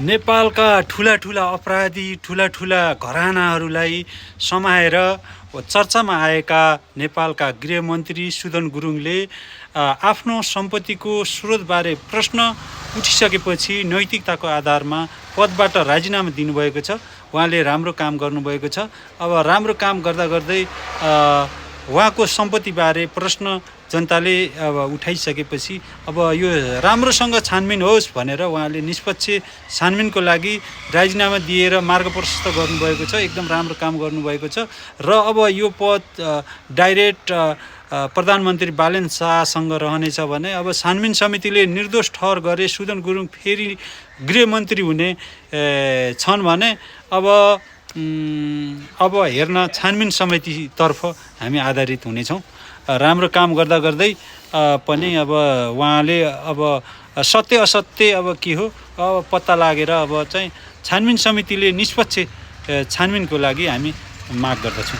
नेपालका ठुला अपराधी ठुला घरानाहरूलाई समाएर चर्चामा आएका नेपालका गृहमन्त्री सुदन गुरुङले आफ्नो सम्पत्तिको स्रोतबारे प्रश्न उठिसकेपछि नैतिकताको आधारमा पदबाट राजीनामा दिनुभएको छ। उहाँले राम्रो काम गर्नुभएको छ। अब राम्रो काम गर्दा गर्दै उहाँको सम्पत्तिबारे प्रश्न जनताले अब उठाइसकेपछि अब यो राम्रोसँग छानबिन होस् भनेर उहाँले निष्पक्ष छानबिनको लागि राजीनामा दिएर मार्ग प्रशस्त गर्नुभएको छ। एकदम राम्रो काम गर्नुभएको छ र अब यो पद डाइरेक्ट प्रधानमन्त्री बालेन शाहसँग रहनेछ भने अब छानबिन समितिले निर्दोष ठहर गरे सुदन गुरुङ फेरि गृहमन्त्री हुने छन् भने अब हेर्न छानबिन समितितर्फ हामी आधारित हुनेछौँ। राम्रो काम गर्दा गर्दै पनि अब उहाँले अब सत्य असत्य अब के हो अब पत्ता लागेर अब चाहिँ छानबिन समितिले निष्पक्ष छानबिनको लागि हामी माग गर्दछौँ।